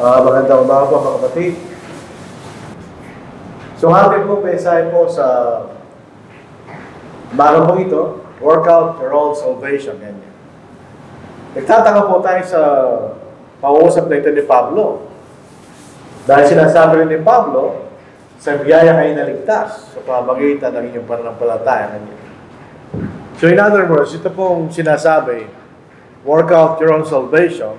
Magandang umaga po mga kapatid. So atin po mensahe po sa umaga po ito, workout your own salvation. Ganyan. Nagtataka po tayo sa pauusap na ito ni Pablo. Dahil sinasabi rin ni Pablo, sa biyaya kayo naligtas sa pamagitan ng inyong pananampalataya. Ganyan. So in other words, ito pong sinasabi, work out your own salvation.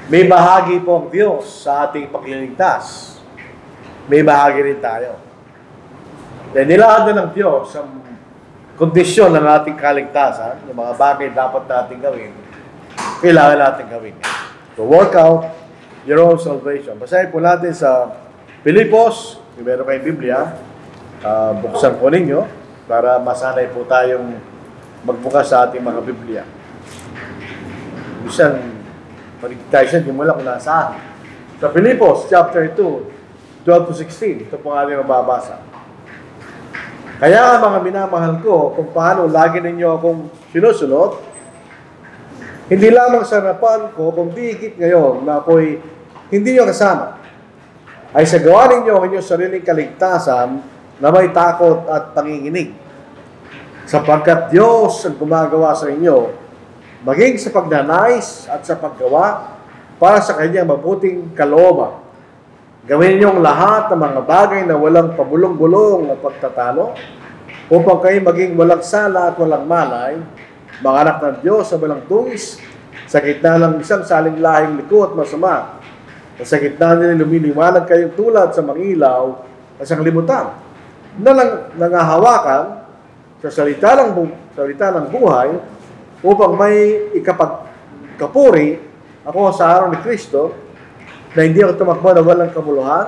May bahagi po ang Diyos sa ating pagliligtas. May bahagi rin tayo. Dahil nilaan ng Diyos ang kondisyon ng ating kaligtasan, yung mga bagay dapat natin gawin, kailangan natin gawin. So work out your own salvation. Basahin po natin sa Pilipos, kung meron kayong Biblia, buksan po ninyo para masanay po tayong magbukas sa ating mga Biblia. Bisan, maligtasan, di mo lang kung nasaan. Sa Pilipos, chapter 2, 12-16, ito po nga rin mababasa. Kaya mga minamahal ko, kung paano lagi ninyo akong sinusunod, hindi lamang sa harapan ko, kung di higit ngayon na ako'y hindi nyo kasama, ay sa gawa ninyo ang inyong sariling kaligtasan na may takot at panginginig. Sapagkat Diyos ang gumagawa sa inyo, maging sa pagnanais at sa paggawa para sa kanyang mabuting kalooban. Gawin niyong lahat ng mga bagay na walang pabulong-bulong o pagtatalo upang kayo maging walang sala at walang malay, mga anak ng Diyos sa walang tungis, sa gitna ng isang saling lahing liko at masama, at sa gitna nila lumiliwanag kayong tulad sa mangilaw at sa kalimutan, na nangahawakan sa salita ng buhay, upang may ikapagkapuri ako sa araw ni Kristo, na hindi ako tumakbo na walang kabuluhan,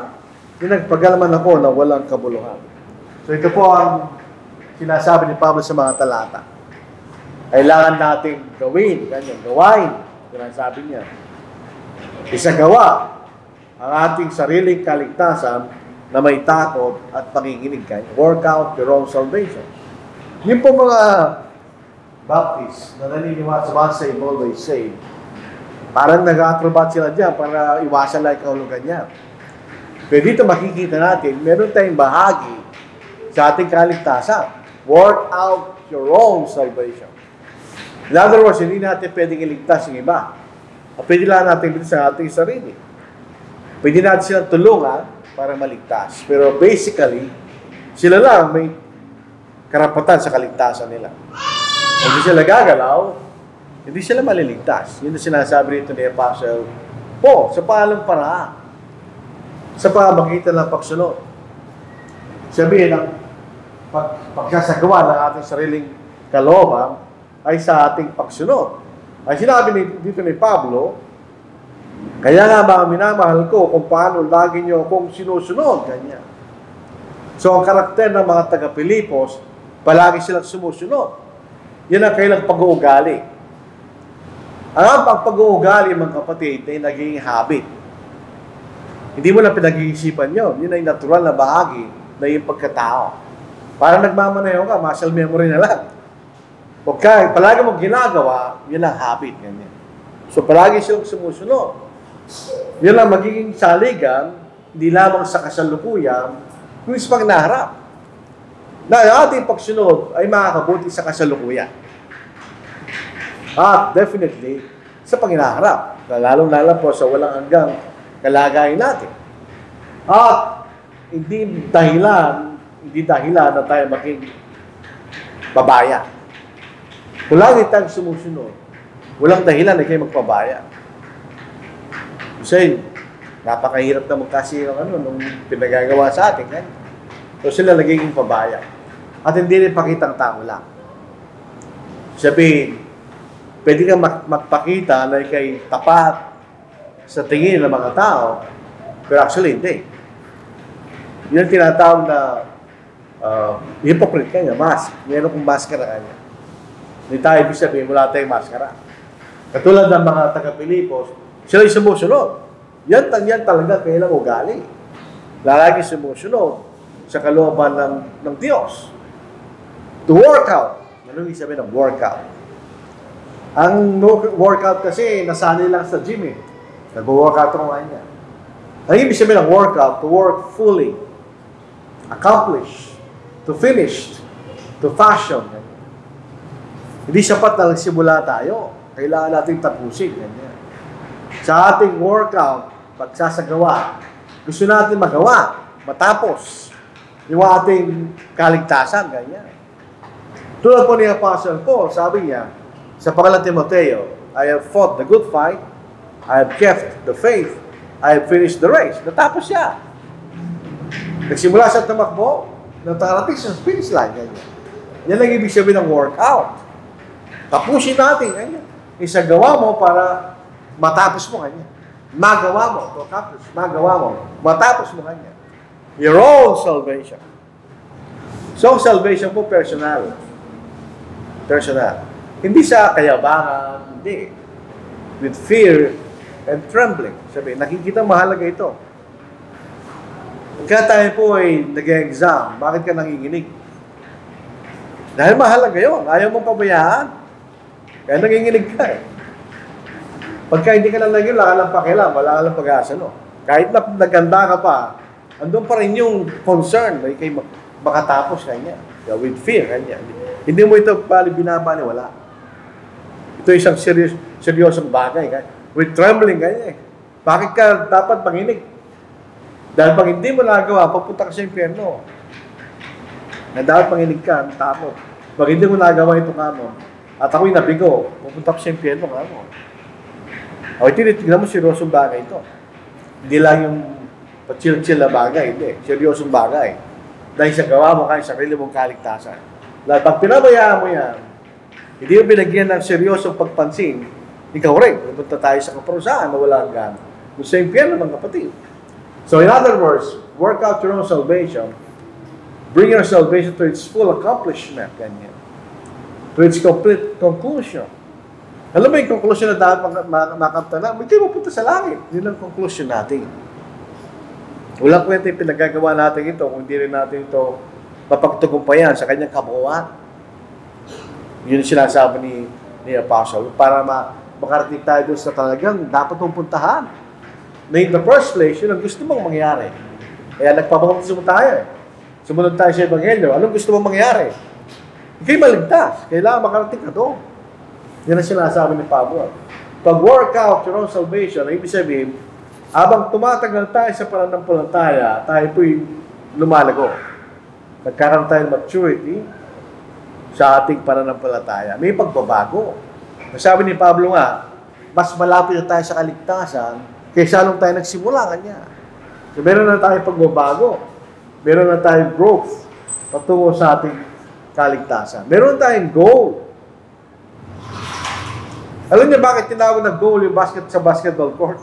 nagpagalaman ako na walang kabuluhan. So ito po ang sinasabi ni Pablo sa mga talata. Kailangan nating gawin, ganyan, gawain, sinasabi niya. Isagawa ang ating sariling kaligtasan na may takot at panginginig. Work out your own salvation. Yun po mga Baptist na naniniwala sa once saved, always saved. Parang nag-acrobat sila dyan para iwasan lang kahulugan niya. Pero dito makikita natin, meron tayong bahagi sa ating kaligtasan. Work out your own salvation. In other words, hindi natin pwedeng iligtas yung iba. Pwede lang natin dito sa ating sarili. Pwede natin silang tulungan para maligtas. Pero basically, sila lang may karapatan sa kaligtasan nila. Hindi sila gagalaw, hindi sila maliligtas. Yun ang sinasabi rito ni Apostle Paul sa paalampara, sa pamagitan ng pagsunod. Sabihin ng pagsasagawa ng ating sariling kalooban ay sa ating pagsunod. Ay sinabi dito ni Pablo, kaya nga mga minamahal ko kung paano lagi nyo akong sinusunod. Ganyan. So ang karakter ng mga taga-Pilipos, palagi silang sumusunod. Yan ang kailang pag-uugali. Ang pag-uugali, mga kapatid, ay naging habit. Hindi mo na pinag-iisipan yun. Yun ay natural na bahagi na yung pagkatao. Parang nagmamaneho ka, muscle memory na lang. Okay, palagi mong ginagawa, yun ang habit. Ganyan. So palagi silang sumusunod. Yun ang magiging saligan, hindi lamang sa kasalukuyan, kundi sa pagnaharap. Na ang ating pagsunod ay makakabuti sa kasalukuyan. At definitely, sa panginaharap, lalong-lalo po sa walang hanggang kalagayan natin. At hindi dahilan na tayo maging pabaya. Kung lagi tayong sumusunod, walang dahilan na kayo magpabaya. Kasi, napakahirap na magkasirang nung pinagagawa sa atin. Eh? So sila nagiging pabaya. At hindi rin pakitang tao lang. Sabihin, pwede kang magpakita na ikay tapat sa tingin ng mga tao, pero actually hindi. Yun ang tinatawag na hypocrite kanya, mask. Meron kong maskara kanya. Hindi tayo ibig sabihin, wala tayong maskara. Katulad ng mga taga-Pilipos, sila yung sumusunod. Yan talaga kailang ugali. Lalagi sumusunod sa kalooban ng Diyos. To work out. Ano yung sabihin ng workout? Ang workout kasi, nasanay lang sa gym eh. Nag-workout ako kanya. Ang ibig sabihin ng workout, to work fully, accomplish, to finish, to fashion. Hindi sapat na nagsimula tayo. Kailangan natin tapusin. Ganyan. Sa ating workout, pagsasagawa, gusto natin magawa, matapos yung ating kaligtasan. Ganyan. Tulad po ni Apostle Paul, sabi niya, sa pangalan Timoteo, I have fought the good fight, I have kept the faith, I have finished the race. Natapos siya. Nagsimula siya tumakbo, natarating siya sa finish line. Ganyan. Yan ang ibig sabihin ng workout. Tapusin natin. Ganyan. Isagawa mo para matapos mo. Ganyan. Magawa mo. To accomplish. Magawa mo. Matapos mo. Ganyan. Your own salvation. So, salvation po personal. Personal. Hindi sa kayabangan. Hindi. With fear and trembling. Sabi, nakikita mahalaga ito. Kaya tayo po ay nag-exam, bakit ka nanginginig? Dahil mahalaga yun. Ayaw mong pabayaan. Kaya nanginginig ka eh. Pagka hindi ka lang nagyan, wala ka lang pakialam, wala ka lang pag-asa, no? Kahit na naganda ka pa, andun pa rin yung concern, may kayo makatapos kanya. With fear, kanya. Hindi mo ito binabali, wala. Ito isang seryosong bagay. With trembling, kanya eh. Bakit ka dapat manginig? Dahil pag hindi mo nagawa, papunta ka sa impyerno. Na dapat manginig ka, tapos. Pag hindi mo nagawa ito kamo, at ako'y nabigo, pupunta ka sa impyerno kamo. O tinitignan mo, seryosong bagay ito. Hindi lang yung chill-chill na bagay, hindi. Seryosong bagay. Dahil sa gawa mo kayo, sarili mong kaligtasan. Dahil pag pinabayaan mo yan, hindi mo binagyan ng seryosong pagpansin, ikaw rin, pupunta tayo sa kaparusahan na wala ang gana. Kung sa impyerno, mga kapatid. So in other words, work out your own salvation, bring your salvation to its full accomplishment, ganyan. To its complete conclusion. Alam mo yung conclusion na dapat makamta na, hindi mapunta sa langit. Yun ang conclusion natin. Walang kwenta yung pinagagawa natin ito kung hindi rin natin ito mapagtagumpayan sa kanyang kabuuan. Yun yung sinasabi ni Apostle para makarating tayo doon sa talagang dapat mong puntahan. Na in the first place, yun ang gusto mong mangyari. Kaya nagpapabaptismo tayo eh. Sumunod tayo sa Ebanghelyo. Anong gusto mong mangyari? Ika'y maligtas. Kailangan makarating ka doon. Yan ang sinasabi ni Pablo. Pag work out your own salvation, ibig sabihin, habang tumatagal tayo sa pananampalataya, tayo po'y lumalago. Nagkaroon tayo ng maturity sa ating pananampalataya. May pagbabago. Sabi ni Pablo nga, mas malapit na tayo sa kaligtasan kaysa nung tayo nagsimula kanya. So, meron na tayong pagbabago. Meron na tayong growth patungo sa ating kaligtasan. Meron tayong goal. Alam niyo bakit tinawag na goal yung sa basketball court?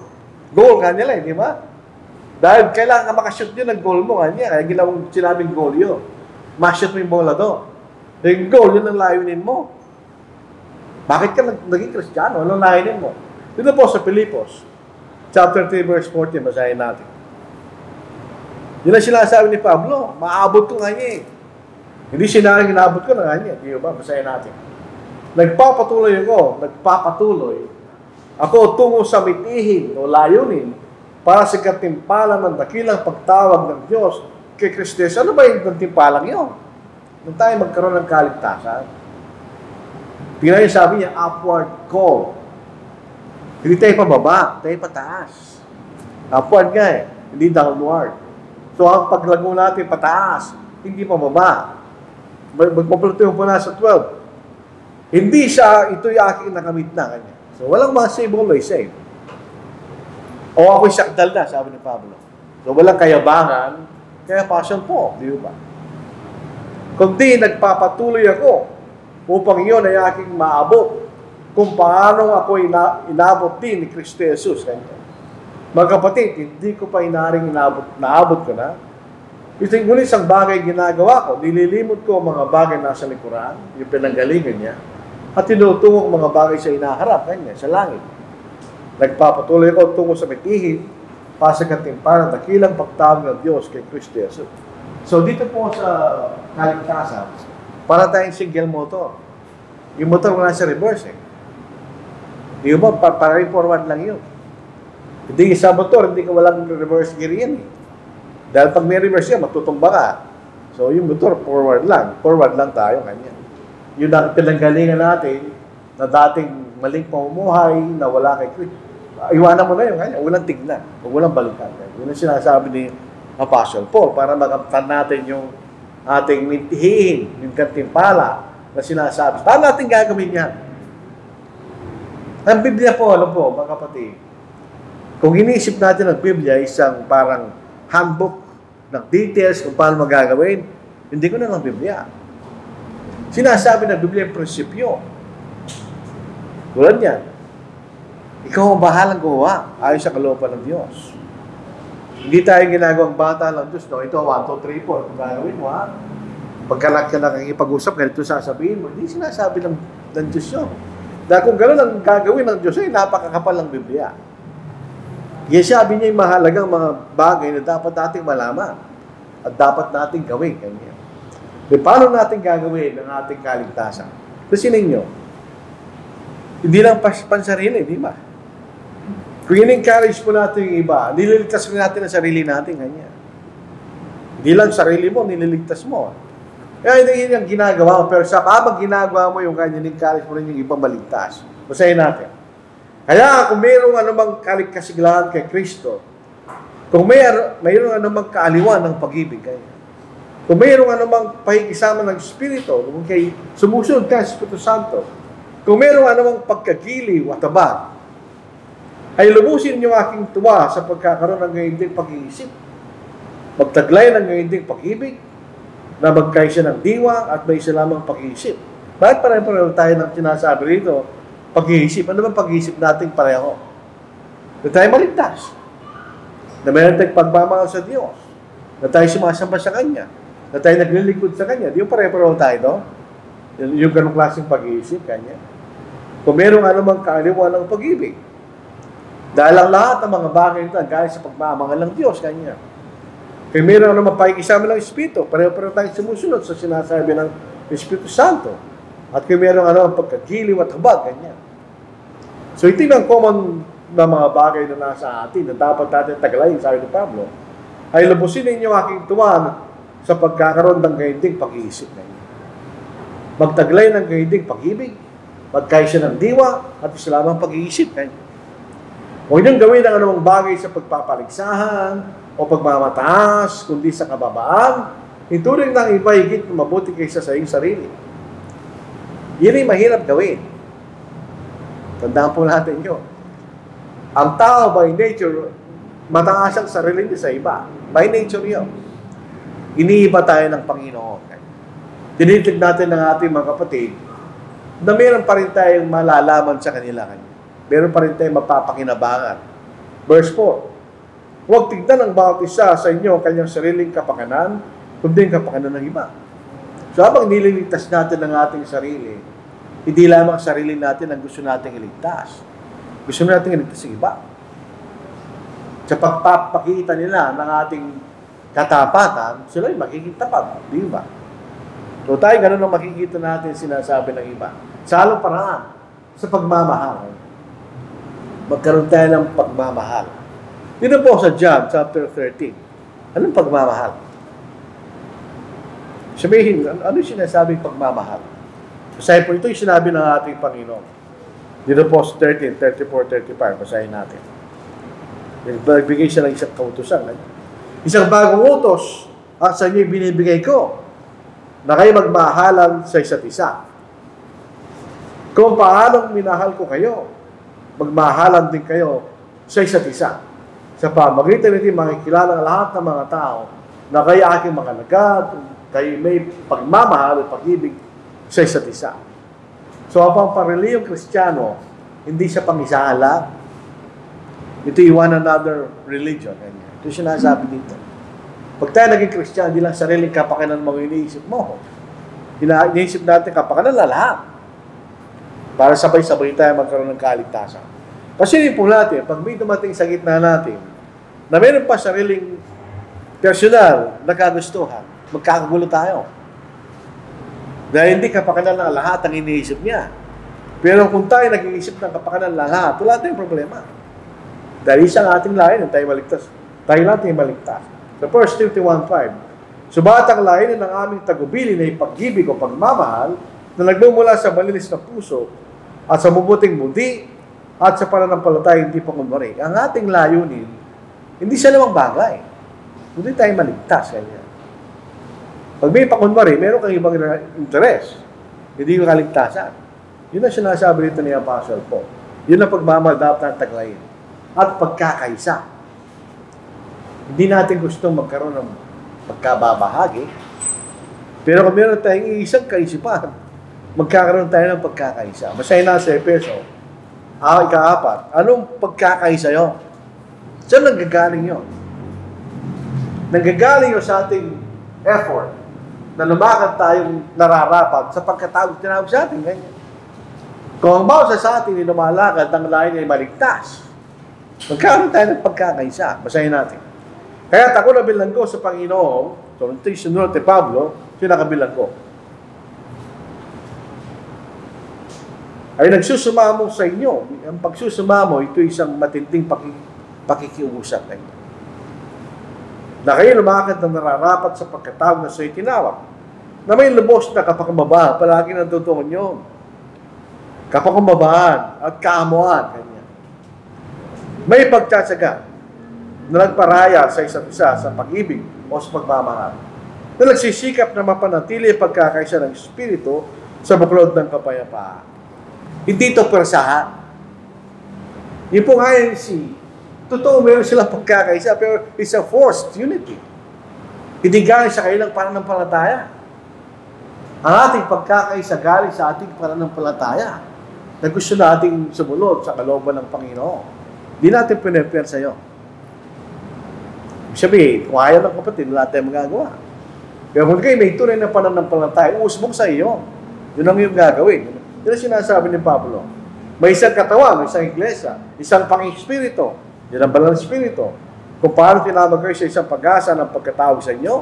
Goal ka nila, di ba? Dahil kailangan ka makashoot yun ng goal mo kanya. Kaya ginawang sinabing goal yun. Ma-shoot mo yung bola doon. Yung goal, yun ang layunin mo. Bakit ka naging Kristiyano? Anong layunin mo? Dito po sa Filipos, chapter 3, verse 14, basahin natin. Yun ang sinasabi ni Pablo, maabot ko nga niya eh. Hindi sinabing inaabot ko na nga niya. Di ba? Basahin natin. Nagpapatuloy ako tungo sa mitihin o layunin para sa katimpalan ng dakilang pagtawag ng Diyos kay Kristo. Ano ba yung timpalang yun? Nung tayo magkaroon ng kaligtasan, tingnan niyo sabi niya, upward call. Hindi tayo pababa, tayo pataas. Upward nga eh, hindi downward. So ang paglago natin pataas, hindi pababa. Magpapalatuyo po na sa 12. Hindi siya, ito'y aking nakamit na kanya. So walang ma-save, always save. O ako'y sakdal na, sabi ni Pablo. So walang kayabangan, kaya passion po, di ba? Kundi nagpapatuloy ako upang iyon ay aking maabot kung paano ako inabot din ni Kristo Jesus. Mga kapatid, hindi ko pa naabot ko na. Ito yung ngunit isang bagay ginagawa ko, nililimot ko ang mga bagay nasa likuran, yung pinanggalingan niya, at tinutungo ang mga bagay sa inaharap kanya, sa langit. Nagpapatuloy ako tungo sa mitihin, pasagatimpalan, dakilang pagtawag ng Diyos kay Kristo Jesus. So dito po sa kaligtasan, para tayong single motor. Yung motor wala sa reverse eh. Di ba? Para forward lang yun. Hindi sa motor, hindi ka walang reverse gear yan eh. Dahil pag may reverse yan, matutumba ka. So yung motor, forward lang tayo, ganyan. Yun ang pinanggalingan natin na dating maling pamumuhay, na wala kay Kristo. Iwanan mo na yun, ganyan. Walang tignan, walang balikan. Yun ang sinasabi ni Apostle Paul para makamtan natin yung ating mintihin, yung kantimpala na sinasabi. Paano natin gagawin yan? Ang Biblia po, alam po, mga kapatid, kung iniisip natin ang Biblia, isang parang handbook ng details kung paano magagawin, hindi ko na ng Biblia. Sinasabi ng Biblia yung prinsipyo. Tulad yan. Ikaw ang bahalang gumawa ayon sa kalooban ng Diyos. Hindi tayo ginagawang bata ng Diyos. No? Ito, 1, 2, 3, 4. Kung gagawin mo, ha? Pagka ka nakikipag-usap, ganito sasabihin mo. Hindi sinasabi ng Diyos yun. Dahil kung gano'n ang gagawin ng Diyos, ay napakakapal ng Biblia. Kaya sabi niya yung mahalagang mga bagay na dapat nating malaman at dapat nating gawin. Kanya. E paano natin gagawin ang ating kaligtasan? Kasi ninyo, hindi lang pansarili, di ba? Kung in-encourage mo natin yung iba, nililigtas mo natin ang sarili natin. Kanya. Hindi lang sarili mo, nililigtas mo. Kaya hindi yun yung ginagawa mo. Pero sa habang ginagawa mo yung kanya, in-encourage mo rin yung ibang maligtas. Basahin natin. Kaya kung mayroong anumang kasiglahan kay Kristo, kung mayroong anumang kaaliwan ng pag-ibig, kung mayroong anumang pakikisama ng Espiritu, kung kay sumusunod ka sa Espiritu Santo, kung mayroong anumang pagkagiliw at abad, ay lubusin niyo aking tuwa sa pagkakaroon ng ngayon ding pag-iisip, magtaglay ng ngayon ding pag-ibig, na magkaisa ng diwa at may isa lamang pag-iisip. Bakit pareho tayo ng sinasabi rito? Pag-iisip. Ano ba pag-iisip natin pareho? Na tayo maligtas. Na mayroon tayong pagmamahal sa Diyos. Na tayo sumasamba sa Kanya. Na tayo naglilingkod sa Kanya. Di yung pareho tayo, no? Yung ganong klaseng pag-iisip, Kanya. Kung mayroong anumang kaaliwan ng pag-ibig. Dahil ang lahat ng mga bagay nito gaya sa pagmamahal ng Diyos, Kanya. Kung mayroong anumang pakikisama ng Espiritu, pareho tayo sumusunod sa sinasabi ng Espiritu Santo. At kung mayroong pagkagiliw at habag, ganyan. So ito yung common na mga bagay na nasa atin na dapat natin tagalayin, sabi ni Pablo, ay lubusin ninyo aking tuwa sa pagkakaroon ng gayunding pag-iisip na inyo. Magtaglay ng gayunding pag-ibig, magkaisa ng diwa, at isa lamang pag-iisip na inyo. Huwag niyong gawin ang anumang bagay sa pagpapaligsahan o pagmamataas, kundi sa kababaan, ituring ng iba higit na mabuti kaysa sa iyong sarili. Yun ay mahirap gawin. Tandaan po natin yun. Ang tao by nature, mataas ang sarili niya sa iba. By nature yun. Iniiba tayo ng Panginoon. Dinitig natin ng ating mga kapatid na meron pa rin tayong malalaman sa kanila. Meron pa rin tayong mapapakinabangan. Verse 4. Huwag tignan ng bawat isa sa inyo kanyang sariling kapakanan, kundi ang kapakanan ng iba. So habang nililigtas natin ang ating sarili, hindi lamang sarili natin ang gusto nating iligtas. Gusto nating iligtas ang iba. Sa pagpapakita nila ng ating katapatan, sila ay makikita pa. Di ba? So tayo ganun ang makikita natin sinasabi ng iba. Sa halong paraan, sa pagmamahal. Magkaroon tayo ng pagmamahal. Dito po sa John chapter 13. Anong pagmamahal? Sabihin, ano yung sinasabing pagmamahal? Basahin po, ito yung sinabi ng ating Panginoon. Dito po sa 13, 34, 35, basahin natin. Nagbigay siya ng isang kautusan. Isang bagong utos at sa inyo binibigay ko na kayo magmahalan sa isa't isa. Kung paanong minahal ko kayo, magmahalan din kayo sa isa't isa. Sa pamagitan nito, makikilala ang lahat ng mga tao na kayo aking mga lagad, kayo may pagmamahal at pag-ibig sa isa't isa. So, ang pareliyong Kristiyano, hindi siya pang-isahan lang. Ito yung one another religion. Ito siya nasabi dito. Pag tayo naging Kristiyano, hindi lang sariling kapakanan mo iniisip mo. Iniisip natin kapakanan na lahat. Para sabay-sabay tayo magkaroon ng kaligtasan. Kasi po natin, pag may dumating sa gitna natin, na meron pa sariling personal na kagustuhan, magkakagulo tayo. Dahil hindi kapakanan ng lahat ang iniisip niya. Pero kung tayo nag-iisip ng kapakanan ng lahat, wala tayong problema. Dahil isang ating layanin, tayo maligtas. Tayo lang tayo maligtas. Sa 1 Timothy 1:5, subalit ang layanin ng aming tagubilin ay pag-ibig o pagmamahal na nagmumula sa malinis na puso at sa mabuting budi at sa pananampalataya hindi pakunwari. Ang ating layunin, hindi siya namang bagay. Hindi tayo maligtas. Kanya. Pag may pakunwari, meron kang ibang interest. Hindi yung kaligtasan. Yun ang sinasabi rito ni Apostle Paul. Yun ang pagmamahal dapat ng taglayin. At pagkakaisa. Hindi natin gustong magkaroon ng pagkababahagi. Pero kung meron tayong isang kaisipan, magkakaroon tayo ng pagkakaisa. Masaya na sa Efeso. Ika-4. Anong pagkakaisa yun? Saan nanggagaling yun? Nanggagaling yun sa ating effort na lumakad tayong nararapat sa pagkatawag tinawag sa atin. Ganyan. Kung ang bawsa sa atin ay lumalakad, ang lain ay maligtas. Magkakaroon tayo ng pagkakaisa. Basahin natin. Kaya ako nabilang ko sa Panginoon, so ito yung sunod ni Pablo, sinakabilang ko. Ay nagsusumamo sa inyo. Ang pagsusumamo, ito isang matinding pakikiusap. Na kayo lumakad na nararapat sa pagkatawag na sa'yo tinawag. Na may lubos na kapakababaan, palagi nandoon yun. Kapakababaan at kaamuan. Kanya. May pagtsatsaga na nagparaya sa isa't isa sa pag-ibig o sa pagmamahal. Na nagsisikap na mapanatili ang pagkakaisa ng Espiritu sa buklod ng kapayapaan. Hindi ito persahan. Yung pong INC, totoo meron silang pagkakaisa, pero it's a forced unity. Hindi galing sa kailang pananampalataya. Ang ating pagkakaisa galing sa ating pananampalataya na gusto nating sumunod sa kalooban ng Panginoon. Hindi natin pineper sa iyo. Sabi, kung ayaw ng kapatid, wala tayong magagawa. Pero kung kayo may tunay na pananampalataya, uusbong sa iyo. Yun ang yung gagawin. Yun ang sinasabi ni Pablo. May isang katawan, may isang iglesia, isang pang-espiritu. Yan ang banal na espiritu. Kung paano tinawag kayo sa isang pag-asa ng pagkatawag sa inyo,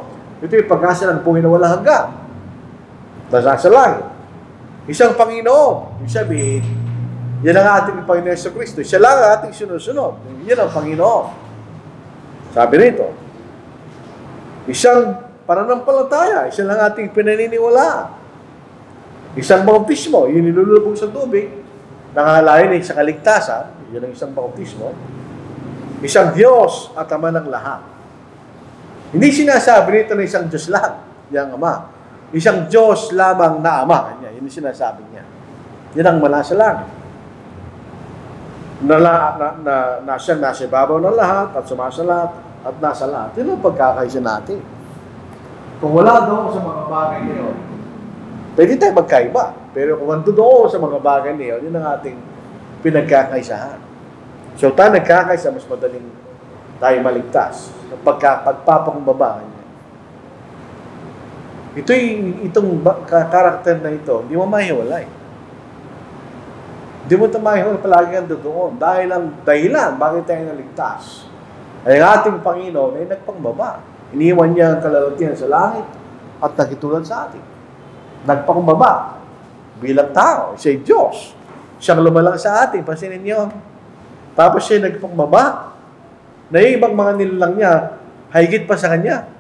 ito yung pag-asa ng buhay na walang hanggan. Nasa langit. Isang Panginoon. Yung sabihin, yan ang ating Panginoon sa Kristo. Siya lang ang ating sunod-sunod. Yan ang Panginoon. Sabi rito, isang pananampalataya, isa lang ating pinaniniwala. Isang bautismo, yun nilulubog sa tubig, nangalain ay sa kaligtasan, yun ang isang bautismo. Isang Diyos at Ama ng lahat. Hindi sinasabi rito na isang Diyos lang, yung Ama. Isang Diyos lamang na Ama. Yun ang sinasabi niya. Yan ang mala sa langit. Siya nasa ibabaw ng lahat at sumasalat at nasa lahat. Yun ang pagkakaisa natin. Kung wala doon sa mga bagay niyo, pwede tayo magkaiba. Pero kung ando doon sa mga bagay niyo, yun ang ating pinagkakaisahan. So tayo nagkakaisa, mas madaling tayo maligtas. Sa pagpapakumbaba niya. Itong karakter na ito, hindi mo mahiwalay. Hindi mo ito mahiwalay, palagi kang doon. Dahil ang dahilan, bakit tayo naligtas? Ay ang ating Panginoon ay nagpangbaba. Iniwan niya ang kalalutian sa langit at nakitulad sa atin. Nagpakumbaba bilang tao. Siya'y Diyos. Siyang lumalang sa atin. Pansinin niyo. Tapos siya nagpakumbaba na yung ibang mga nilalang niya higit pa sa kanya.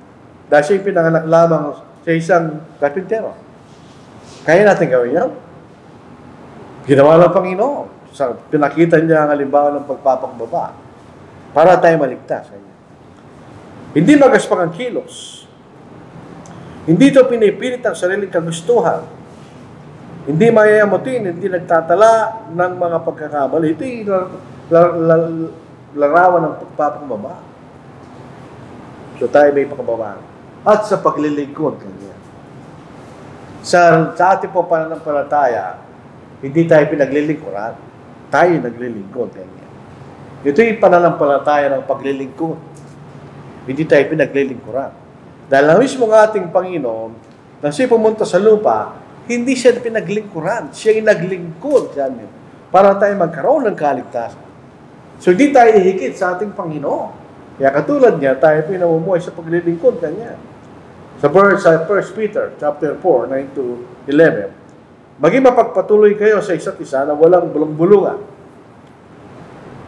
Dahil siya yung pinanganak lamang sa isang karpintero. Kaya natin gawin yan. Ginawa ng Panginoon. Pinakita niya ang halimbawa ng pagpapakumbaba para tayo maligtas. Hindi magaspang ang kilos. Hindi ito pinipilit ang sariling kagustuhan. Hindi mayayamutin, hindi nagtatala ng mga pagkakamali. Ito yung larawan ng pagpapakumbaba. So tayo may pakababaan. At sa paglilingkod. Sa ating po pananampalataya, hindi tayo pinaglilingkuran. Tayo naglilingkod. Ito yung pananampalataya ng paglilingkod. Hindi tayo pinaglilingkuran. Dahil ang mismo ng ating Panginoon, na siya pumunta sa lupa, hindi siya pinaglingkuran. Siya yung naglingkod. Para tayo magkaroon ng kaligtasan. So hindi tayo ihigit sa ating Panginoon. Kaya katulad niya, tayo pinamumuhay sa paglilingkod kanya. Sa 1 Peter chapter 4, 9-11, maging mapagpatuloy kayo sa isa't isa na walang bulong-bulungan.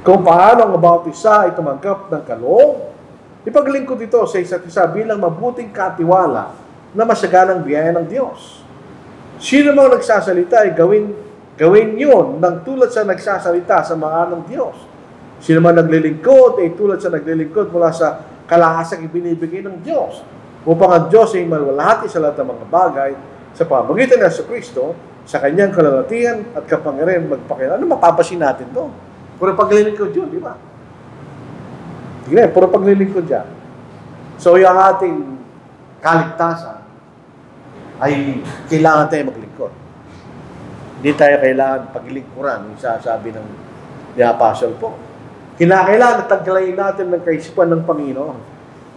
kung paano ang bawat isa ay tumanggap ng kaloob. Ipaglingkod ito sa isa't isa bilang mabuting katiwala na masaganang biyaya ng Diyos. Sino mang nagsasalita ay gawin yun ng tulad sa nagsasalita sa mga ng Diyos. Sino man naglilingkod ay tulad sa naglilingkod mula sa kalahasang ibinibigay ng Diyos, upang ang Diyos ay malwalhati sa lahat ng mga bagay sa pamamagitan ng Kristo, sa kanyang kalalatian at kapangyarihan magpakailan. Ano mapapasin natin to? Puro paglilingkod yun, di ba? Tignan, puro paglilingkod yan. So, yung ating kaligtasan ay kailangan tayo maglingkod. Hindi tayo kailangan paglingkuran, yung sasabi ng the Apostle Paul. Kinakailangan taglayin natin ng kaisipan ng Panginoon.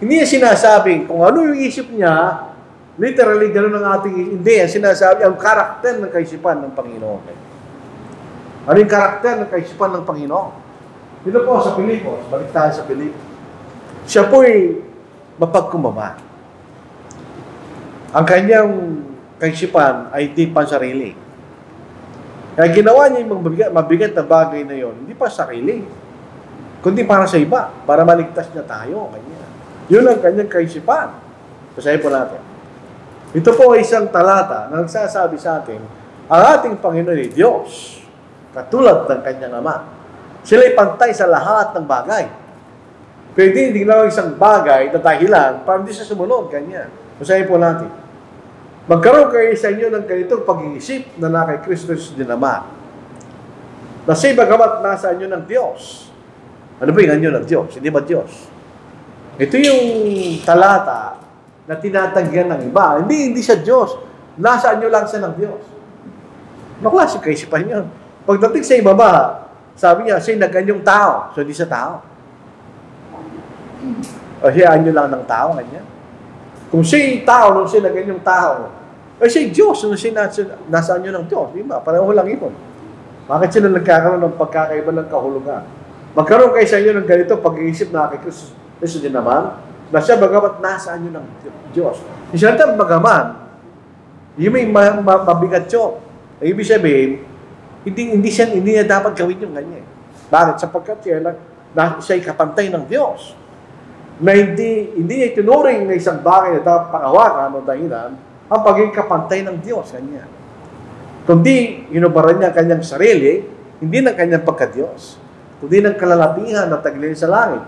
Hindi niya sinasabing kung ano yung isip niya, literally, gano'n ang ating isip. Hindi, ang sinasabi, ang karakter ng kaisipan ng Panginoon. Ano yung karakter ng kaisipan ng Panginoon? Dito po sa Pilipos, balik tayo sa Pilipos. Siya po'y mapagkumbaba. Ang kanyang kaisipan ay di pansarili. Kaya ginawa niya yung mabigat na bagay na yon, hindi pa sarili, kundi para sa iba, para maligtas niya tayo. Kanya. Yun ang kanyang kaisipan. Basahin po natin. Ito po ay isang talata na nagsasabi sa atin, ang ating Panginoon ay Diyos, katulad ng kanyang Ama. Sila ay pantay sa lahat ng bagay. Pwede hindi lang isang bagay na dahilan para hindi siya sumunod. Kanya. Basahin po natin. Magkaroon kayo sa inyo ng ganitong pag-iisip na na kay Kristo din Ama. Na siya bagamat nasa inyo ng Diyos. Ano ba yung anyo ng Diyos? Hindi ba Diyos? Ito yung talata na tinatagyan ng iba. Hindi siya Diyos. Nasa anyo lang siya ng Diyos. Ano klase kaisipan yun? Pagdating sa ibaba, sabi niya, siya nag-anyong tao. So, hindi siya tao. O siya anyo lang ng tao, kanya. Kung siya'y tao, nung siya nag-anyong tao, ay siya'y Diyos, nung siya nasa anyo ng Diyos. Di ba? Pareho lang yun. Bakit sila nagkakaroon ng pagkakaiba ng kahulugan? Magkaroon kayo sa inyo ng ganito pag-iisip na kay Kristo din naman, na siya bagamat nasa anyo ng Diyos. Siya natin bagaman, yung may mabigat yun. Ay, ibig sabihin, hindi niya dapat gawin yung ganyan. Bakit? Sapagkat siya'y kapantay ng Diyos. Na hindi niya itinuring na isang bagay na dapat pangawakan o dahilan ang pagiging kapantay ng Diyos. Kanya. Kundi, inubaran niya kanyang sarili, hindi ng kanyang pagka-Diyos, kundi ng kalalatihan na taglilin sa langit.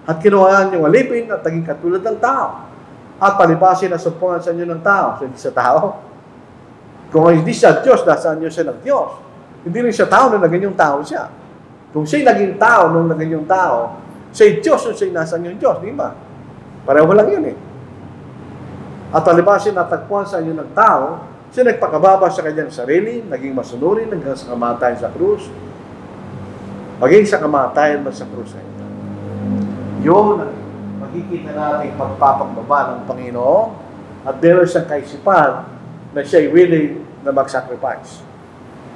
At kinuhaan niyong alipin at naging katulad ng tao. At palipasin na sumpungan sa inyo ng tao. So, hindi sa tao. Kung hindi siya Diyos, nasaan niyo siya ng Diyos. Hindi rin siya tao nung naging yung tao siya. Kung siya'y naging tao nung naging yung tao, siya'y Diyos nung siya'y nasaan yung Diyos. Di ba? Pareho lang yun eh. At palipasin na tagpuan sa inyo ng tao, siya nagpakababa sa kanyang sarili, naging masunurin hanggang sa kamatayan sa krus. Maging sa kamatayan mo sa krus. Yun ang makikita natin pagpapagbaba ng Panginoon at meron siyang kaisipan na siya'y willing na mag-sacrifice.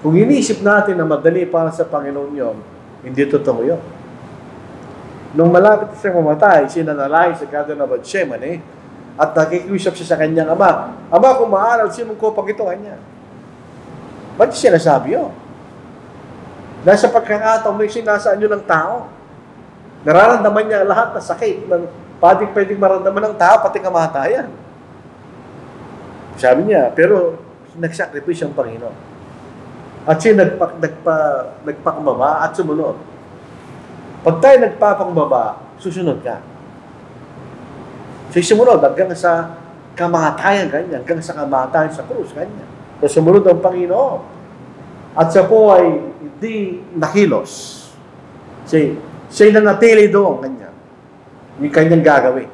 Kung iniisip natin na madali para sa Panginoon yun, hindi totoo yun. Nung malapit siya mamatay, sinanalay sa Garden of Gethsemane at nakikiusap siya sa kanyang Ama, Ama, kung maaral, sinong kupang ito kanya? Ba't siya nasabi yun? Nasa pagkakataon may sinasaan nyo ng tao. Nararamdaman niya lahat na sakit ng pwedeng maramdaman ng tao, pati kamatayan. Sabi niya, pero nagsacrifice ang Panginoon. At siya nagpakumbaba at sumunod. Pag tayo nagpapakumbaba, susunod ka. Siya sumunod hanggang sa kamatayan kanya, hanggang sa kamatayan sa krus kanya. So sumunod ang Panginoon. At siya po ay hindi nakilos. Siya'y nanatili doon kanya. Yung kanyang gagawin.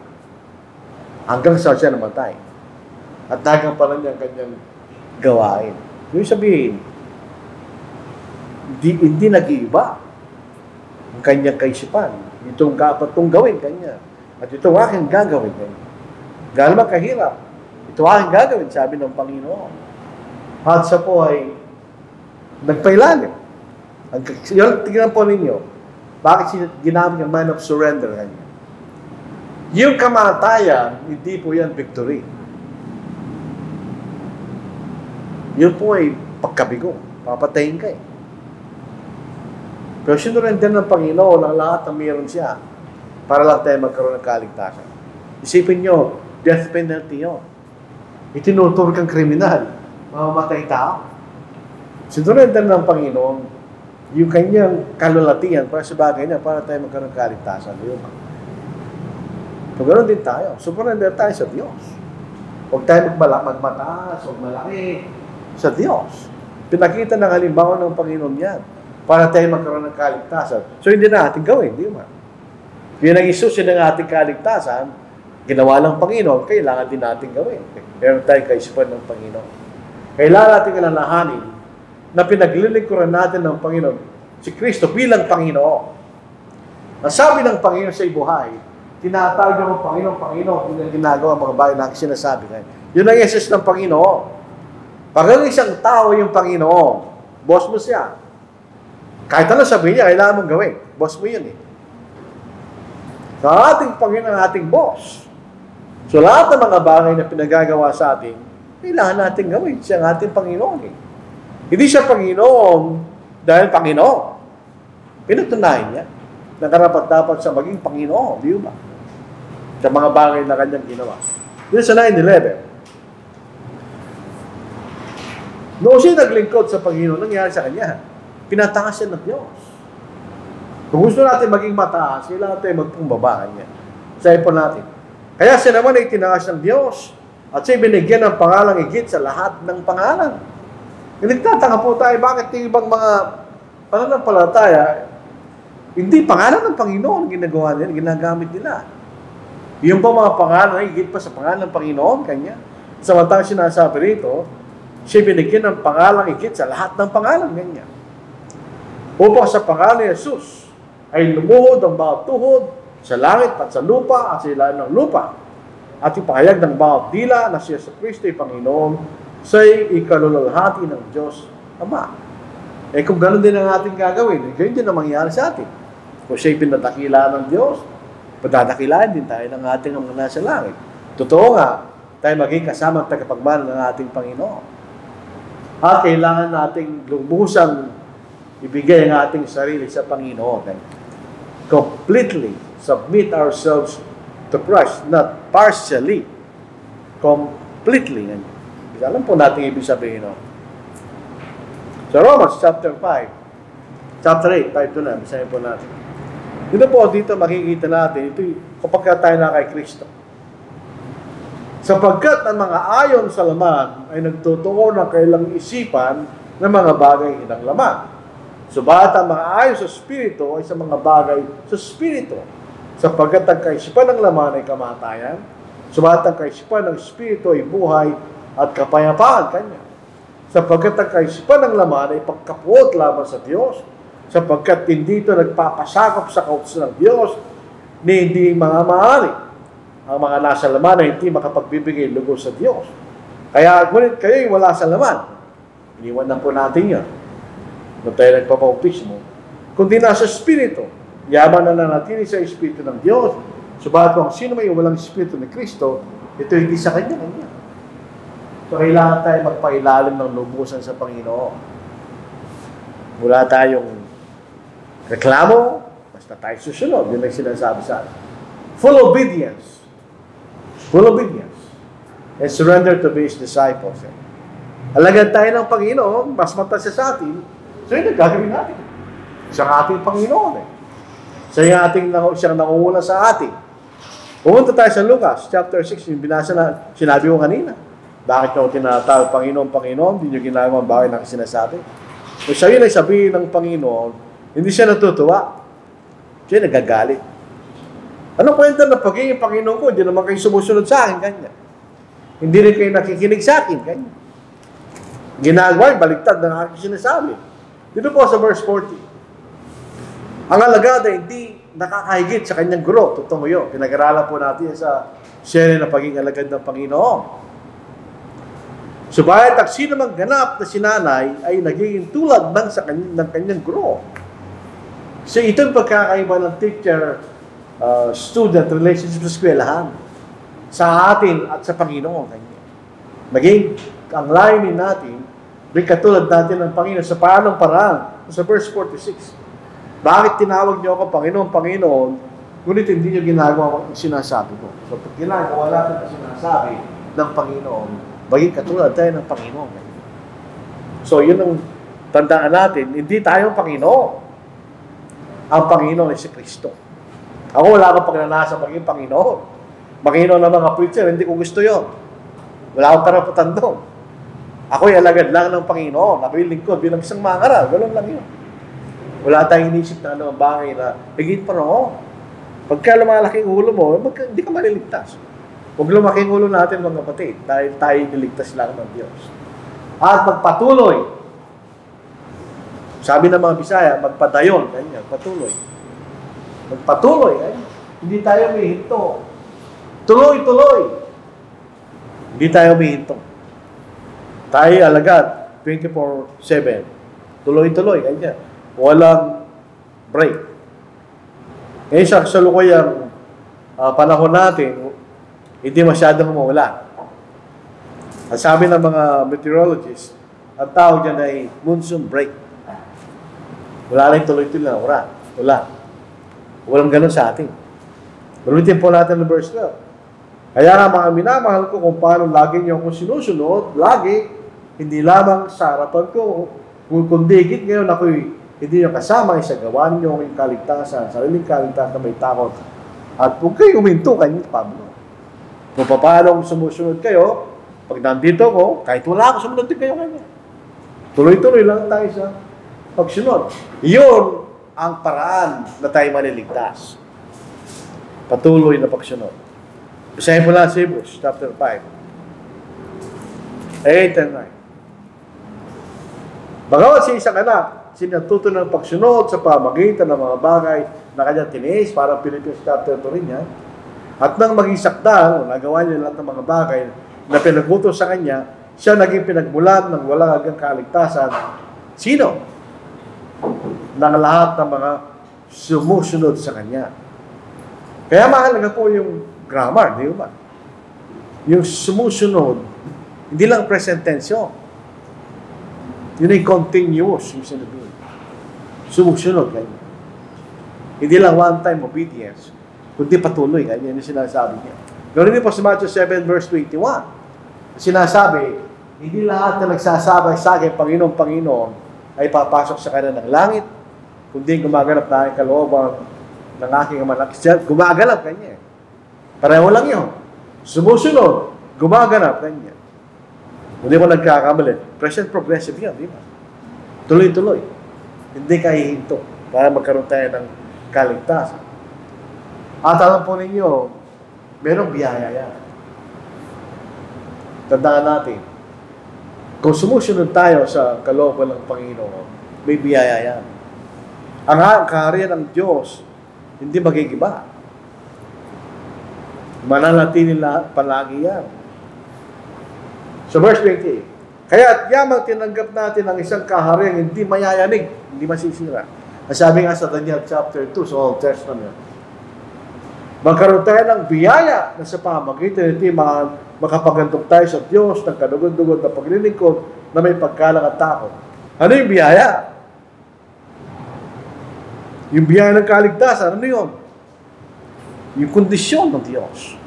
Hanggang sa siya namatay. At hanggang pa rin niya kanyang gawain. Yung sabihin, hindi nag-iiba ang kanyang kaisipan. Itong kapatong gawin kanya. At ito aking gagawin kanya. Gaano kahirap. Ito aking gagawin, sabi ng Panginoon. At siya po ay nagpailalim. Tingnan po ninyo, bakit ginamit yung man of surrender kanya? Yung kamatayan, hindi po yan victory. Yun po ay pagkabigo. Papatayin ka eh. Pero sinurrender ng Panginoon ang lahat ng meron siya para lang tayo magkaroon ng kaligtasan. Isipin nyo, death penalty yun. Itinuturo kang kriminal, mamamatay tao. Sinurrender ng Panginoon yung kanyang kalulatian para sa bagay niya, para tayo magkaroon ng kaligtasan. So, ganoon din tayo. Surrender tayo sa Diyos. Huwag tayo magmataas, huwag malaki sa Diyos. Pinakita ng halimbawa ng Panginoon yan para tayo magkaroon ng kaligtasan. So, hindi na ating gawin, di ba? Yun ang isusin ng ating kaligtasan, ginawa ng Panginoon, kailangan din natin gawin. Meron tayong kaisipan ng Panginoon. Kailangan natin alalahanin na pinaglilingkuran natin ng Panginoon si Kristo bilang Panginoon. Ang sabi ng Panginoon sa buhay, tinatawag ng Panginoon, Panginoon, yun ang ginagawa mga bayan na sinasabi ngayon. Yun ang Jesus ng Panginoon. Pag ang isang tao yung Panginoon, boss mo siya. Kahit ano sabihin niya, kailangan mong gawin. Boss mo yun eh. Sa ating Panginoon, ang ating boss. So lahat ng mga bagay na pinagagawa sa atin, kailangan natin gawin. Siya ang ating Panginoon eh. Hindi siya Panginoon dahil Panginoon. Pinatunayan niya na karapat-dapat sa maging Panginoon. Di ba? Sa mga bagay na kanyang ginawa. Dito sa 9-11, noong siya naglingkod sa Panginoon, nangyari sa kanya, pinatangas siya ng Diyos. Kung gusto natin maging mataas, kailangan tayo magpumbaba niya. Sa ipon natin. Kaya siya naman ay tinangas ng Diyos at siya binigyan ng pangalang higit sa lahat ng pangalan. Nagtatanga po tayo, bakit yung ibang mga pananampalataya, hindi pangalan ng Panginoon ginagawa nila, ginagamit nila. Yung pa mga pangalan ay higit pa sa pangalan ng Panginoon kanya. Samantang sinasabi rito, siya binigyan ng pangalang higit sa lahat ng pangalan ganyan. Upang sa pangalan ni Jesus ay lumuhod ang bawat tuhod sa langit at sa lupa at sa ilalim ng lupa. At ipahayag ng bawat dila na si Jesus Kristo ay Panginoon sa'y ikalululhati ng Diyos Ama. Eh kung gano'n din ang ating gagawin, ganyan din ang mangyayari sa atin. Kung siya'y pinadakila ng Diyos, padadakilain din tayo ng ating mga nasa langit. Totoo nga, tayo maging kasamang tagapagmana ng ating Panginoon. At kailangan nating lubusang ibigay ang ating sarili sa Panginoon. Completely submit ourselves to Christ, not partially. Completely. Alam po natin ibig sabihin, no? Sa Romans chapter 5, chapter 8, 5-9, bisahin po natin. Dito makikita natin, ito kapag tayo na kay Kristo. Sapagkat ang mga ayon sa laman ay nagtutuon ng kailang isipan ng mga bagay hinang laman. Subalit ang mga ayon sa Espiritu ay sa mga bagay sa Espiritu. Sapagkat ang kaisipan ng laman ay kamatayan, subalit ang kaisipan ng Espiritu ay buhay at kapayapaan kanya. Sapagkat ang kaisipan ng laman ay pagkapuot lamang sa Diyos, sapagkat hindi ito nagpapasakop sa kautusan ng Diyos, ni hindi mga maaari. Ang mga nasa laman ay hindi makapagbibigay lugod sa Diyos. Kaya ngunit kayo'y wala sa laman. Iniwan na po natin yan. Kung tayo nagpapaupismo. Kundi nasa Espiritu, yaman na nanatili sa Espiritu ng Diyos. Subalit kung sino may walang Espiritu ni Kristo, ito hindi sa kanya. So, kailangan tayo magpailalim ng lubusan sa Panginoon. Wala tayong reklamo, basta tayo susunod. Yun ang sinasabi sa atin. Full obedience. Full obedience. And surrender to be His disciples. Alagad tayo ng Panginoon, mas mata siya sa atin, so yun ang gagawin natin. Siyang ating Panginoon. Siyang nangunguna sa atin. Pumunta tayo sa Lucas, chapter 6, yung binasa na sinabi ko kanina. Bakit nyo tinatawag Panginoon, Panginoon? Hindi nyo ginagawa ang bagay na sinasabi. Kung siya yun ay sabihin ng Panginoon, hindi siya natutuwa. Siya nagagalit. Anong kwenta na pagiging Panginoon ko? Hindi naman kayo sumusunod sa akin, kanya. Hindi rin kayo nakikinig sa akin, kanya. Ginagawa, baliktad ng aking sinasabi. Dito po sa verse 40. Ang alagad ay hindi nakakahigit sa kanyang guro. Totoo yun. Pinag-aralan po natin sa serye na pagiging alagad ng Panginoon. Subalit, ang sino mang ganap na sinanay ay nagiging tulad ng kanyang guro. So, itong pagkakaiba ng teacher-student relationship sa eskwelahan sa atin at sa Panginoon. Maging ang layunin natin, rin katulad natin ng Panginoon sa paanong paraan. Sa verse 46, Bakit tinawag niyo ako Panginoon, Panginoon, ngunit hindi niyo ginagawa ang sinasabi ko? So, pag ginagawa natin ang sinasabi ng Panginoon, maging katulad tayo ng Panginoon. So, yun ang tandaan natin, hindi tayo Panginoon. Ang Panginoon ay si Kristo. Ako wala akong pagnanasa maging Panginoon. Panginoon ng mga preacher, hindi ko gusto yon. Wala akong karapatan doon. Ako'y alagad lang ng Panginoon. Ako'y lingkod bilang isang mangaral. Ganun lang yun. Wala tayong inisip na ano, bagay na higit pa noon. Pagka lumalaki ang ulo mo, hindi ka maliligtas. Huwag lumaki ang ulo natin mga kapatid dahil tayo niligtas lang ng Diyos. At magpatuloy. Sabi ng mga Bisaya, magpadayon. Ganyan, patuloy. Magpatuloy. Ganyan. Hindi tayo may hinto. Tuloy-tuloy. Hindi tayo may hinto. Tayo alagad, 24/7. Tuloy-tuloy, ganyan. Walang break. Ngayon sa kasalukuyang panahon natin, hindi masyadong umuulan. At sabi ng mga meteorologists, ang tawag dyan ay monsoon break. Wala lang tuloy-tuloy na oras. Wala. Walang ganun sa atin. Ulitin po natin ang verse 12. Kaya nga mga minamahal ko kung paano lagi niyo akong sinusunod, lagi, hindi lamang sa harapan ko, kung digit ngayon ako'y hindi niyo kasama sa gawa niyo ang kaligtasan, sariling kaligtasan na may takot. At kung kayo huminto, kanyo Pablo. Kung paano sumusunod kayo, pag nandito ko, kahit wala ako, sumunod din kayo kanya. Tuloy-tuloy lang tayo sa pagsunod. Iyon ang paraan na tayo maliligtas. Patuloy na pagsunod. Basahin po lang sa Hebrews, chapter 5. 8 and 9. Bagamat si isang anak, sinatuto ng pagsunod sa pamagitan ng mga bagay na kanyang tiniis, parang Philippians chapter 2 rin yan, at nang maging sakdal, nagawa niya lahat ng mga bagay na pinagutos sa kanya, siya naging pinagmulan ng walang hanggang kaligtasan. Sino? Ng lahat ng mga sumusunod sa kanya. Kaya mahalaga po yung grammar, di ba? Yung sumusunod, hindi lang present tense yun. Yun ay continuous, yung sinabi. Sumusunod, ganyan. Hindi lang one-time obedience, kundi patuloy, ganyan yung sinasabi niya. Ganoon din po sa Matthew 7 verse 21. Sinasabi, hindi lahat na nagsasabay sa akin, Panginoon, Panginoon, ay papasok sa kanan ng langit, kundi gumaganap na ang kalooban ng aking anak. Gumaganap, ganyan. Pareho lang yun. Sumusunod, gumaganap, ganyan. Hindi mo nagkakamali. Present progressive yun, di ba? Tuloy-tuloy. Hindi ka hihinto para magkaroon tayo ng kaligtasan. At alam po ninyo, merong biyaya yan. Tandaan natin, kung sumusunod tayo sa kalooban ng Panginoon, may biyaya yan. Ang kaharian ng Diyos, hindi magigiba. Mananatili palagi yan. So verse 28, kaya't yamang tinanggap natin ang isang kaharian hindi mayayanig, hindi masisira. Sabi nga sa Daniel chapter 2 sa Old Testament, magkaroon tayo ng biyaya na sa pamagitan hindi makapagandok tayo sa Diyos ng kadugod-dugod na paglilingkod na may pagkalang at takot. Ano yung biyaya? Yung biyaya ng kaligtasan, ano yun? Yung kondisyon ng Diyos.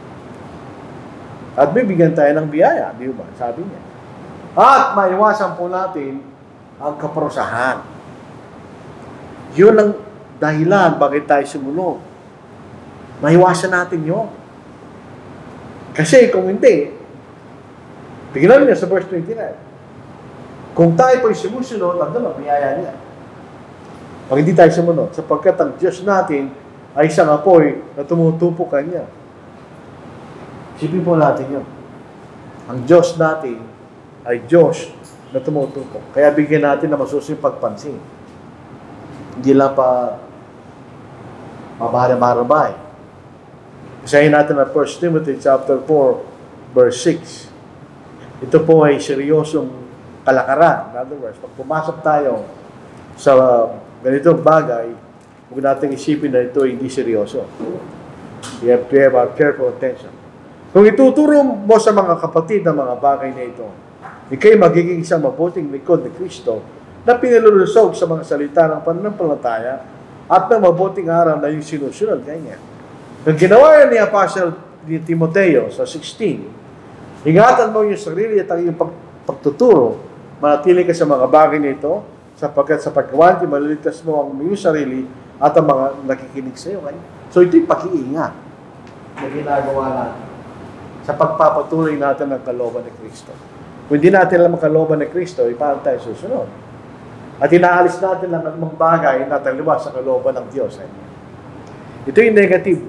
At bibigyan tayo ng biyaya, di ba? Sabi niya. At maiwasan po natin ang kaparusahan. Yun ang dahilan bakit tayo sumunod. Maiwasan natin yun. Kasi kung hindi, tignan niya sa verse 29. Kung tayo po'y sumusunod, ang dalang biyaya niya. Pag hindi tayo sumunod, sapagkat ang Diyos natin ay isang apoy na tumutupok kanya. Isipin po natin yun. Ang Diyos natin ay Diyos na tumutupok. Kaya bigyan natin na masusing pagpansin. Hindi lang pa mabarabay. Basahin natin ang 1 Timothy chapter 4 verse 6. Ito po ay seryosong kalakaran. In other words, pag pumasok tayo sa ganitong bagay, huwag natin isipin na ito hindi seryoso. We have to have our careful attention. Kung ituturo mo sa mga kapatid ng mga bagay na ito, ikay magiging isang mabuting likod ni Kristo na pinalulusog sa mga salita ng pananampalataya at ng mabuting araw na yung sinusunod. Ganyan. Kung ginawa yan ni Apostle Timoteo sa 16, ingatan mo yung sarili at ang iyong pagtuturo, manatili ka sa mga bagay nito, sapagkat sa pagkawanti, maliligtas mo ang iyong sarili at ang mga nakikinig sa iyo. So ito yung pag-iingat na ginagawa natin sa pagpapatuloy natin ng kalooban ni Kristo. Kung hindi natin alam ang kalooban ni Kristo, paano tayo susunod? At inaalis natin lang ang mga bagay na taliwas sa kalooban ng Diyos. Ito yung negative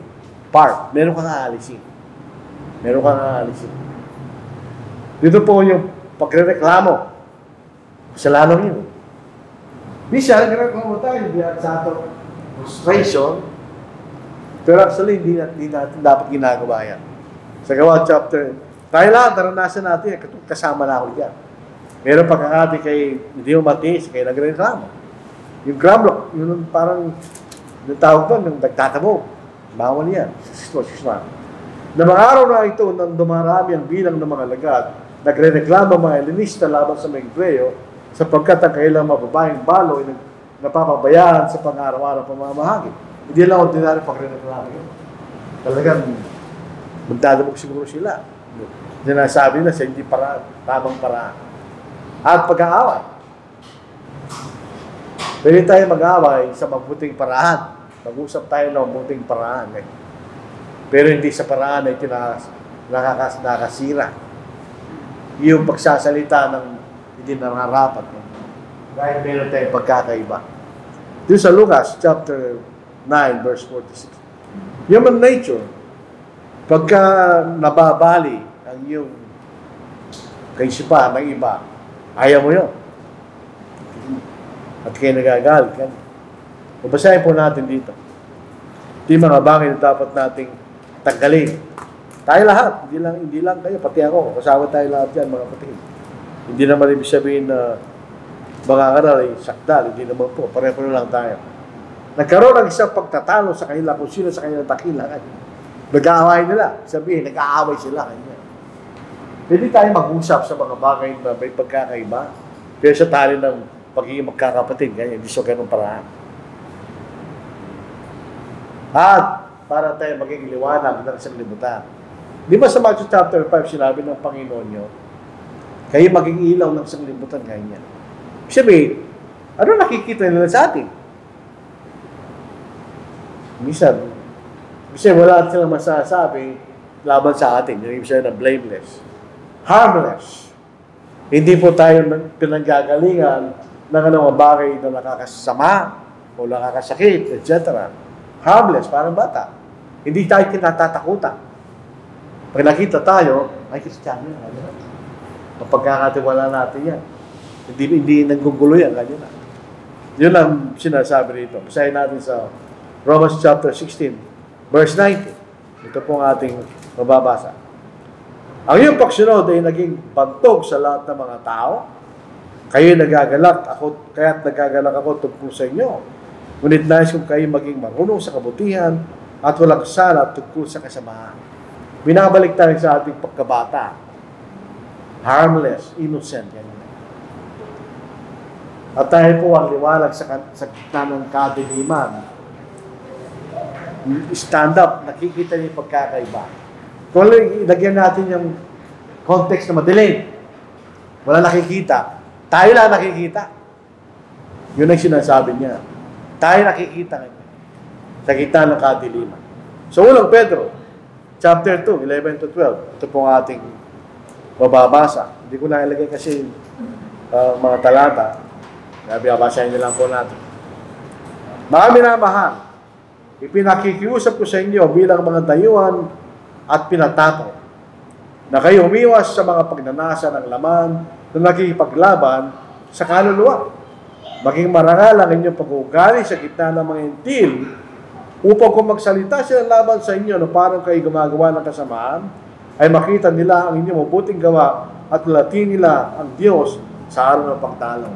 part. Meron kang aalisin. Meron kang aalisin. Dito po yung pagrereklamo. Kasalanan yun. Minsan, nagreklamo tayo sa atong frustration, pero actually, hindi natin dapat ginagawa yan. Sa Gawa chapter, tayo lang, naranasan natin, kasama na ako yan. Meron pagkakati kay hindi mo matis, kay nagreklamo. Yung gramlock, yun parang, yung tawag doon, yung nagtatabog. Bawal yan. Na mga araw na ito, nang dumarami ang bilang ng mga lagat, nagre-reklamo mga Helenista laban sa mga Hebreo, sapagkat ang kailang mababaeng balo ay napapabayaan sa pang-araw-araw pamamahagi. Hindi lang ordinary pagre-reklamo yun. Talagang magdadabog siguro sila. Sinasabi na sa hindi paraan, tamang paraan. At pag-aaway. Pwede tayo mag-aaway sa mabuting paraan. Mag-usap tayo ng mabuting paraan. Pero hindi sa paraan na ito nakakasira. Yung pagsasalita ng hindi nararapat. Dahil meron tayong pagkakaiba. Dito sa Lucas chapter 9 verse 46. Human nature, pagka nababali ang iyong kaisipan ng iba, ayaw mo yun. At kayo nagagalit ka. Babasahin po natin dito. Ito yung mga bagay na dapat nating tanggalin. Tayo lahat, hindi lang kayo, pati ako. Kasama tayo lahat yan, mga kapatid. Hindi naman ibig sabihin na baka kanal ay sakdal, hindi naman po. Pare-pare lang tayo. Nagkaroon ng isang pagtatalo sa kanila kung sino sa kanila takila. Nag-aaway nila. Sabihin, nag-aaway sila. Pwede tayo mag-usap sa mga bagay na may pagkakaiba. Pero sa tali ng pagiging magkakapatid, ganyan, hindi so ganun paraan. At para tayo maging liwanag ng isang libutan. Di ba sa Matthew chapter 5, sinabi ng Panginoon nyo, kayo maging ilaw ng isang libutan, ganyan. Sabi, ano nakikita nila sa atin? Minsan wala silang masasabi laban sa atin. Yung ibig sabihin na blameless. Harmless. Hindi po tayo pinanggagalingan ng anong bagay na nakakasama o nakakasakit, etc. Harmless, parang bata. Hindi tayo kinatatakutan. Pag nakita tayo, ay Kristiyano yan. Mapagkakatiwala natin yan. Hindi nanggugulo yan. Ganyan na. Yun ang sinasabi rito. Basahin natin sa Romans chapter 16, verse 19. Ito pong ating mababasa. Ang iyong pagsunod ay naging pantog sa lahat ng mga tao. Kayo'y nagagalak ako, kaya't nagagalak ako tungkol sa inyo. Ngunit nais kong kayo maging marunong sa kabutihan at walang sala tungkol sa kasamaan. Binabalik tayo sa ating pagkabata. Harmless, innocent. At tayo po ang liwanag sa gitna ng kadiliman. Stand up, nakikita niyo yung pagkakaiba. Kung ilagyan natin yung context na madilim, wala nakikita. Tayo lang nakikita. Yun ang sinasabi niya. Tayo nakikita ngayon sa gitna ng kadiliman. So, unang Pedro, chapter 2, 11 to 12. Ito pong ating mababasa. Hindi ko na ilagay kasi mga talata. Babasahin niyo lang po natin. Mga minamahal, ipinakikiusap ko sa inyo bilang mga dayuhan at pinatapos na kayo umiwas sa mga pagnanasa ng laman na nakikipaglaban sa kaluluwa. Maging marangal ang inyong pag-uugali sa gitna ng mga intil upang kung magsalita sila laban sa inyo na parang kayo gumagawa ng kasamaan, ay makita nila ang inyong mabuting gawa at latin nila ang Diyos sa araw ng pagtalo.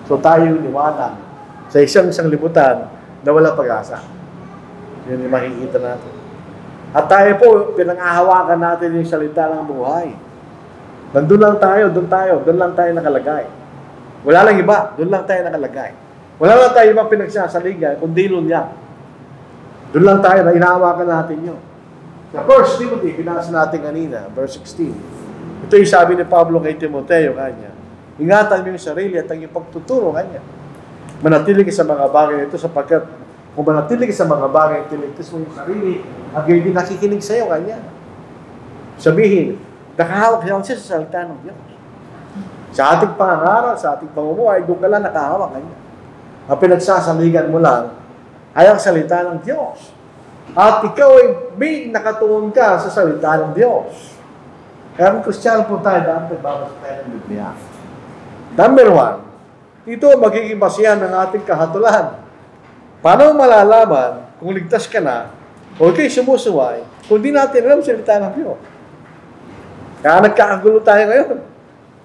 So tayo liwanag sa isang libutan na walang pag-asa. Yun yung makikita natin. At tayo po, pinang-ahawakan natin yung salita ng buhay. Nandun lang tayo, doon lang tayo nakalagay. Wala lang iba, doon lang tayo nakalagay. Wala lang tayo ibang pinagsasaligan, kundi doon yan. Doon lang tayo na inahawakan natin yun. Sa 1 Timothy, pinasa natin kanina, verse 16. Ito yung sabi ni Pablo kay Timoteo kanya. Ingatan mo yung sarili at ang iyong pagtuturo kanya. Manatili ka sa mga bagay ito sapagkat kung manatili ka sa mga bagay, tiligtas mo yung sarili at yung hindi nakikinig sa iyo kanya. Sabihin, nakahawak siya sa salita ng Diyos. Sa ating pangangaral, sa ating pamumuhay, doon ka lang nakahawak kanya. Ang pinagsasaligan mo lang ay ang salita ng Diyos. At ikaw ay may nakatuon ka sa salita ng Diyos. Kaya kung Kristiyano po tayo, dapat babasa tayo ng Biblia. Number 1, ito magiging basihan ng ating kahatulan. Paano malalaman kung ligtas ka na o ikaw'y sumusuway kung di natin alam salita ng Diyos? Kaya nagkakagulo tayo ngayon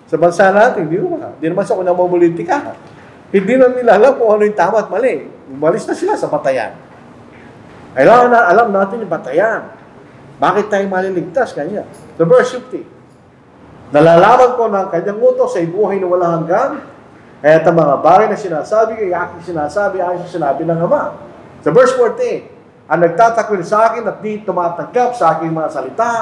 sa bansa natin, di ba? Di naman sa unang mamulitika. Hindi na nila alam kung ano yung tama at mali. Umalis na sila sa batayan. Kailangan na alam natin yung batayan. Bakit tayo maliligtas? Kanya. So verse 50. Nalalaman ko na ang kanyang utos ay buhay na walang hanggan. Kaya ang mga bagay na sinasabi, ay aking sinasabi, ay sinabi ng Ama. Sa verse 14. Ang nagtatakwil sa akin at di tumatanggap sa aking mga salita,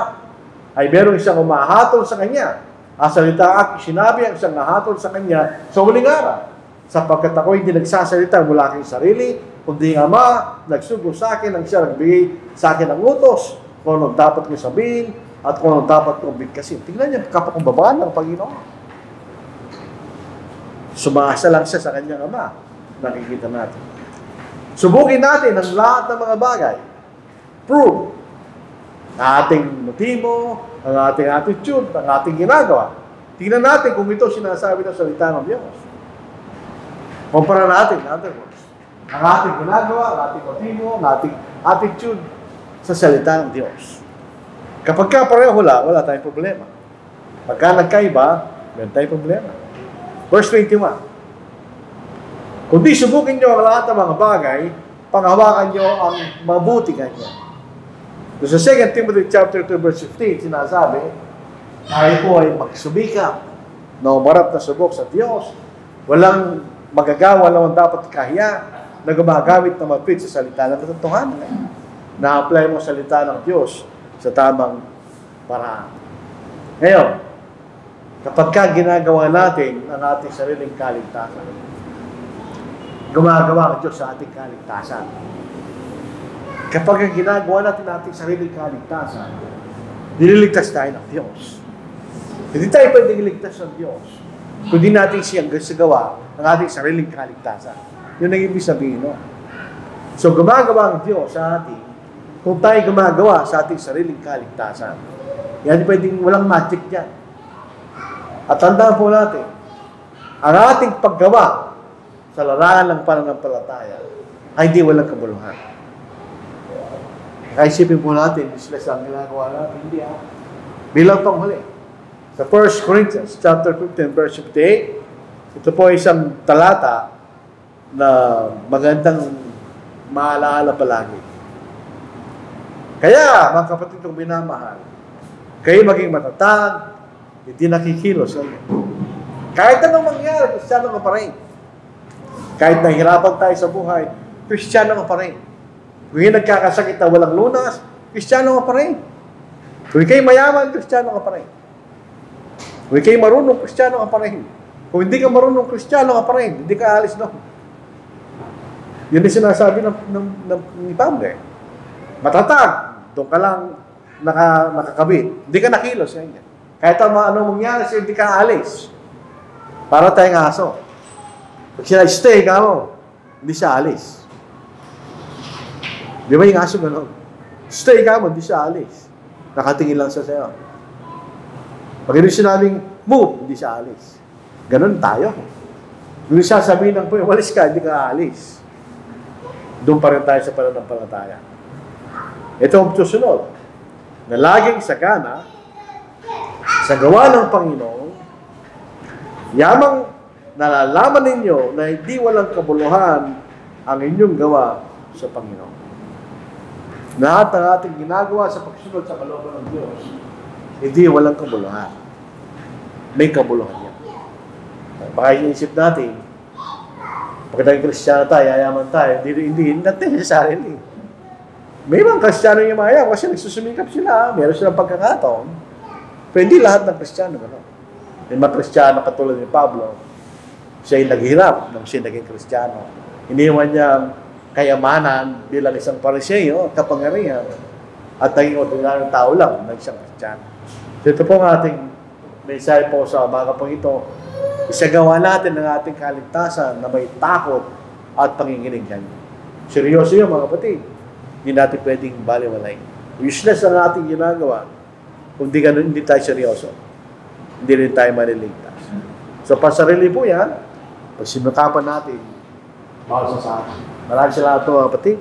ay meron isang umahatol sa kanya. Ang salita aking sinabi, ang isang nahatol sa kanya sa huling araw. Sapagkat ako hindi nagsasalita mula aking sarili, kundi ang Ama nagsugo sa akin ang siya nagbigay sa akin ng utos kung anong dapat kong sabihin at kung anong dapat kong bigkasin. Tingnan niya kapakumbabaan ng Panginoon. Sumasa lang siya sa kanyang Ama. Nakikita natin. Subukin natin ang lahat ng mga bagay. Prove ang ating motibo, ang ating attitude, ang ating ginagawa. Tingnan natin kung ito sinasabi ng salita ng Diyos. Kumpara natin, in other words, ang ating ginagawa, ang ating motibo, ang ating attitude sa salita ng Diyos. Kapag ka pareho wala tayong problema. Pagka nagkaiba, meron tayong problema. Verse 21. Kung di subukin nyo ang lahat ng mga bagay, panghawakan nyo ang mabuti kanya. So, sa 2 Timothy chapter 2 verse 15, sinasabi, tayo po ay magsubika na umarap na subok sa Diyos. Walang magagawa naman dapat kahiya na gumagamit na mapit sa salita ng katotohanan. Na-apply mo salita ng Diyos sa tamang paraan. Ngayon, kapag ka ginagawa natin ang ating sariling kaligtasan, gumagawa ang Diyos sa ating kaligtasan. Kapag ginagawa natin ang ating sariling kaligtasan, nililigtas tayo ng Diyos. Hindi tayo pwedeng iligtas ng Diyos kundi natin siyang gawa ng ating sariling kaligtasan. Yun ang ibig sabihin, no? So, gumagawa ang Diyos sa ating, kung tayo gumagawa sa ating sariling kaligtasan, yan pwedeng walang magic yan. At tandaan po natin, ang ating paggawa sa larangan ng pananampalataya ay hindi walang kabuluhan. Kaya isipin po natin, useless ang ginagawa natin, hindi ha. Bilang pang huli. Sa 1 Corinthians chapter 15 verse 58, ito po isang talata na magandang maalaala palagi. Kaya, mga kapatid kong minamahal, kayo maging matatag, hindi nakikilos. Kahit anong mangyari, Kristiyano ka pa rin. Kahit nahihirapan tayo sa buhay, Kristiyano ka pa rin. Kung hindi nagkakasakit na walang lunas, Kristiyano ka pa rin. Kung kayo mayaman, Kristiyano ka pa rin. Kung kayo marunong, Kristiyano ka pa rin. Kung hindi ka marunong, Kristiyano ka pa rin. Hindi ka alis doon. Yun yung sinasabi ni Pablo. Matatag. Doon ka lang nakakabit. Hindi ka nakilos. Kahit anong mangyari sa'yo, hindi ka alis. Para tayong aso. Pag sila stay ka mo, hindi siya alis. Di ba yung aso gano'n? Stay ka mo, hindi siya alis. Nakatingin lang siya sa'yo. Pag hindi sinabing move, hindi siya alis. Ganon tayo. Kung siya sabihin ng walis ka, hindi ka alis. Doon pa rin tayo sa pananampalataya. Ito ang susunod. Na laging sagana sa gawa ng Panginoon, yamang nalalaman ninyo na hindi walang kabuluhan ang inyong gawa sa Panginoon. Lahat ng ating ginagawa sa pagsunod sa kalooban ng Diyos, hindi walang kabuluhan. May kabuluhan yan. Baka inisip natin, Pag naging Kristiyano tayo, yayaman tayo, hindi, not necessarily. May mga Kristiyano yung mayayaman kasi nagsusumikap sila, meron silang pagkakataon. Pero hindi lahat ng Kristiyano, gano'n. May mga Kristiyano katulad ni Pablo, siya yung naghirap nang siya naging Kristiyano. Iniwan niya kayamanan bilang isang Pariseo, kapangyarihan, at naging ordinaryong tao lang ng isang Kristiyano. So ito po ang ating mensahe po sa umaga po ito. Isagawa natin ang ating kaligtasan na may takot at panginginig. Seryoso yun mga kapatid. Hindi natin pwedeng baliwalay. Useless ang ating ginagawa kung hindi tayo seryoso. Hindi rin tayo maliligtas. So pasarili po yan, pagsinukapan natin, bawal sa atin. Maraming salamat po mga kapatid.